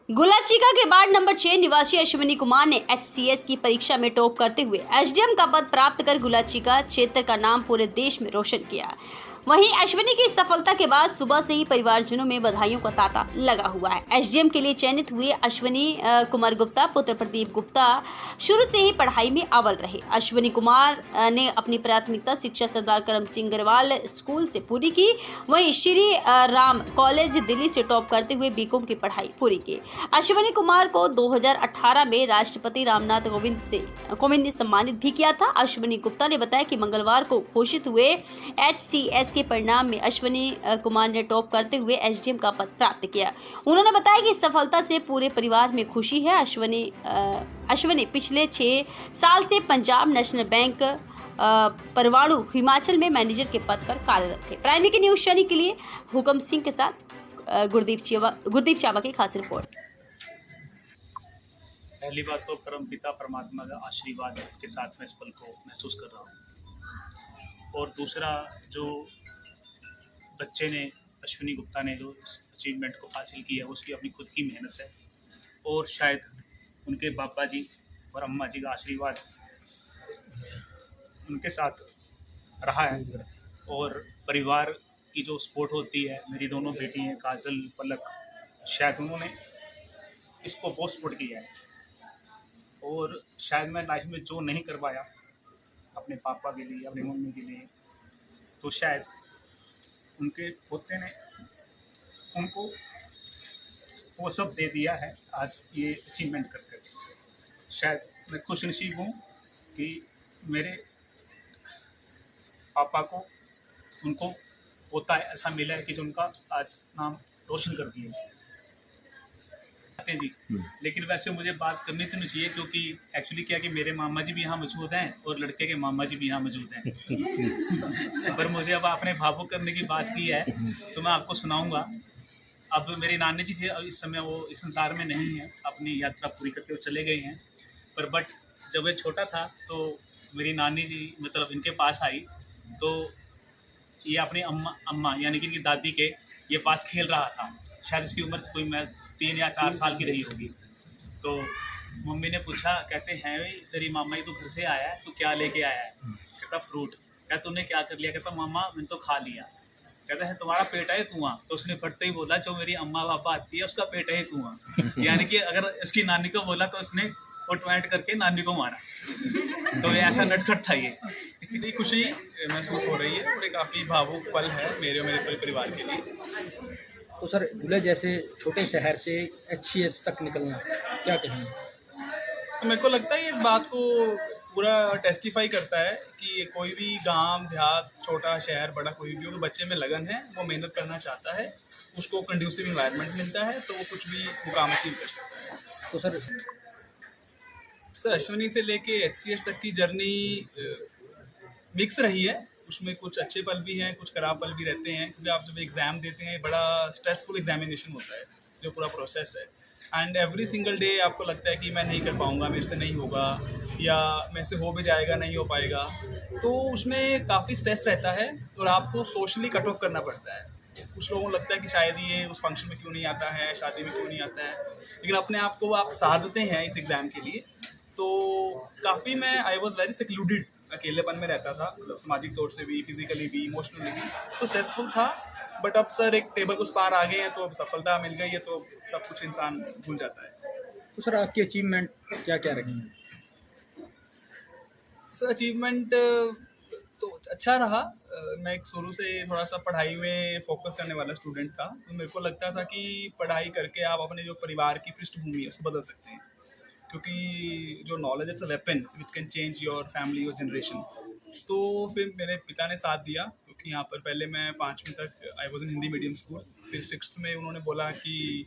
गुलाचिका के ward number 6 निवासी अश्विनी कुमार ने HCS की परीक्षा में टॉप करते हुए SDM का पद प्राप्त कर गुलाचिका क्षेत्र का नाम पूरे देश में रोशन किया। वहीं अश्विनी की सफलता के बाद सुबह से ही परिवारजनों में बधाइयों का तांता लगा हुआ है। SDM के लिए चयनित हुए अश्विनी कुमार गुप्ता पुत्र प्रदीप गुप्ता शुरू से ही पढ़ाई में अव्वल रहे। अश्विनी कुमार ने अपनी प्राथमिकता शिक्षा सरदार करम सिंह गरवाल स्कूल से पूरी की। वहीं श्री राम कॉलेज दिल्ली से टॉप करते हुए बीकॉम की पढ़ाई पूरी की। अश्विनी कुमार को 2018 में राष्ट्रपति रामनाथ कोविंद ने सम्मानित भी किया था। अश्विनी गुप्ता ने बताया कि मंगलवार को घोषित हुए HCS के परिणाम में अश्विनी कुमार ने टॉप करते हुए SDM का पद प्राप्त किया। उन्होंने बताया कि सफलता से पूरे परिवार में खुशी है। अश्विनी पिछले 6 साल से पंजाब नेशनल बैंक परवाणु हिमाचल में मैनेजर के पद पर कार्यरत थे। प्राइम की न्यूज चैनल के लिए हुकम सिंह के साथ गुरदीप चावा की खास रिपोर्ट। पहली बात तो परम पिता परमात्मा का आशीर्वाद के साथ मैं इस पल को महसूस कर रहा हूँ। और दूसरा, जो बच्चे ने अश्विनी गुप्ता ने जो अचीवमेंट को हासिल किया है उसकी अपनी खुद की मेहनत है और शायद उनके पापा जी और अम्मा जी का आशीर्वाद उनके साथ रहा है। और परिवार की जो सपोर्ट होती है, मेरी दोनों बेटी हैं काजल पलक, शायद उन्होंने इसको बहुत सपोर्ट किया है। और शायद मैं लाइफ में जो नहीं कर पाया अपने पापा के लिए, अपनी मम्मी के लिए, तो शायद उनके पोते ने उनको वो सब दे दिया है आज ये अचीवमेंट कर कर। शायद मैं खुशनसीब हूँ कि मेरे पापा को उनको पोता ऐसा मिला है कि जो उनका आज नाम रोशन कर दिया जी। लेकिन वैसे मुझे बात करनी तो नहीं चाहिए, क्योंकि एक्चुअली क्या कि मेरे मामा जी भी यहाँ मौजूद हैं और लड़के के मामा जी भी यहाँ मौजूद हैं। पर मुझे अब आपने भावुक करने की बात की है तो मैं आपको सुनाऊंगा। अब मेरी नानी जी थे, अब इस समय वो इस संसार में नहीं है, अपनी यात्रा पूरी करके वो चले गए हैं। पर बट जब मैं छोटा था तो मेरी नानी जी मतलब इनके पास आई तो ये अपनी अम्मा यानी कि इनकी दादी के ये पास खेल रहा था। शायद इसकी उम्र कोई मैं 3 या 4 साल की रही होगी। तो मम्मी ने पूछा, कहते हैं तेरी मामा ही तो घर से आया है, तो क्या लेके आया है? कहता फ्रूट। कहता तूने क्या कर लिया? कहता मामा मैंने तो खा लिया। कहता है तुम्हारा पेट है कुआं। तो उसने फटते ही बोला, जो मेरी अम्मा पापा आती है उसका पेट है कुआं। यानी कि अगर इसकी नानी को बोला तो उसने वो ट्वेंट करके नानी को मारा। तो ये ऐसा नटखट था। ये खुशी महसूस हो रही है और ये काफ़ी भावुक पल है मेरे और मेरे पूरे परिवार के लिए। तो सर, धुले जैसे छोटे शहर से HCS तक निकलना, क्या कहेंगे? तो मेरे को लगता है इस बात को पूरा टेस्टिफाई करता है कि कोई भी गांव देहात, छोटा शहर, बड़ा कोई भी हो, तो बच्चे में लगन है, वो मेहनत करना चाहता है, उसको कंड्यूसिव इन्वायरमेंट मिलता है तो वो कुछ भी मुकाम अचीव कर सकता है। तो सर अश्विनी से लेके HCS तक की जर्नी मिक्स रही है। उसमें कुछ अच्छे पल भी हैं, कुछ खराब पल भी रहते हैं, क्योंकि आप जब एग्ज़ाम देते हैं बड़ा स्ट्रेसफुल एग्जामिनेशन होता है, जो पूरा प्रोसेस है। एंड एवरी सिंगल डे आपको लगता है कि मैं नहीं कर पाऊँगा, मेरे से नहीं होगा, या मेरे से हो भी जाएगा नहीं हो पाएगा। तो उसमें काफ़ी स्ट्रेस रहता है और आपको सोशली कट ऑफ करना पड़ता है। कुछ लोगों को लगता है कि शायद ये उस फंक्शन में क्यों नहीं आता है, शादी में क्यों नहीं आता है, लेकिन अपने आप को आप साधते हैं इस एग्ज़ाम के लिए। तो काफ़ी मैं आई वॉज वेरी सेक्लूडेड, अकेलेपन में रहता था, मतलब सामाजिक तौर से भी, फिजिकली भी, इमोशनली भी, तो स्ट्रेसफुल था। बट अब सर एक टेबल उस पार आ गए हैं, तो अब सफलता मिल गई है तो सब कुछ इंसान भूल जाता है। तो सर, आपकी अचीवमेंट क्या क्या रही हैं? सर अचीवमेंट तो अच्छा रहा। मैं शुरू से थोड़ा सा पढ़ाई में फोकस करने वाला स्टूडेंट था, तो मेरे को लगता था कि पढ़ाई करके आप अपने जो परिवार की पृष्ठभूमि है उसको बदल सकते हैं, क्योंकि जो knowledge it's a weapon which can change your family और जनरेशन। तो फिर मेरे पिता ने साथ दिया, क्योंकि यहाँ पर पहले मैं 5वीं तक I was in Hindi medium school, फिर 6th में उन्होंने बोला कि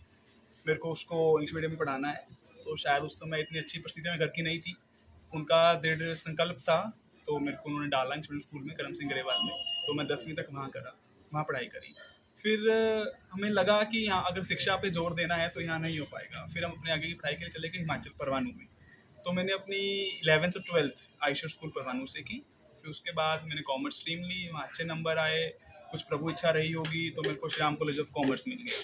मेरे को उसको इंग्लिश मीडियम में पढ़ाना है। तो शायद उस समय इतनी अच्छी परिस्थिति में घर की नहीं थी, उनका दृढ़ संकल्प था, तो मेरे को उन्होंने डाला इंग्लिश मीडियम स्कूल में करम सिंह गरेवाल में। तो मैं 10वीं तक वहाँ पढ़ाई करी। फिर हमें लगा कि यहाँ अगर शिक्षा पे जोर देना है तो यहाँ नहीं हो पाएगा। फिर हम अपने आगे की पढ़ाई के लिए चले गए हिमाचल परवाणु में। तो मैंने अपनी 11th और 12th आयशर स्कूल परवाणु से की। फिर उसके बाद मैंने कॉमर्स स्ट्रीम ली, वहाँ अच्छे नंबर आए, कुछ प्रभु इच्छा रही होगी तो मेरे को Shri Ram college of commerce मिल गया।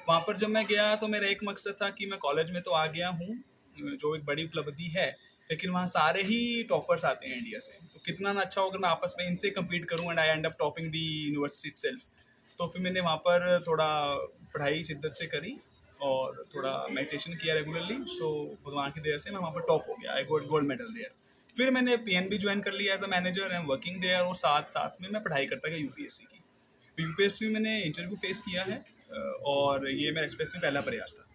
वहाँ पर जब मैं गया तो मेरा एक मकसद था कि मैं कॉलेज में तो आ गया हूँ, जो एक बड़ी उपलब्धि है, लेकिन वहाँ सारे ही टॉपर्स आते हैं इंडिया से, तो कितना ना अच्छा होगा मैं आपस में इनसे कम्पीट करूँ and I and up topping the university itself. तो फिर मैंने वहाँ पर थोड़ा पढ़ाई शिद्दत से करी और थोड़ा मेडिटेशन किया रेगुलरली, सो भगवान की दया से मैं वहाँ पर टॉप हो गया, I got gold medal there. फिर मैंने PNB ज्वाइन कर लिया as a manager, I am working there, और साथ में मैं पढ़ाई करता गया UPSC की। UPSC में मैंने इंटरव्यू फेस किया है और ये मेरा एक्सप्रेस में पहला प्रयास था।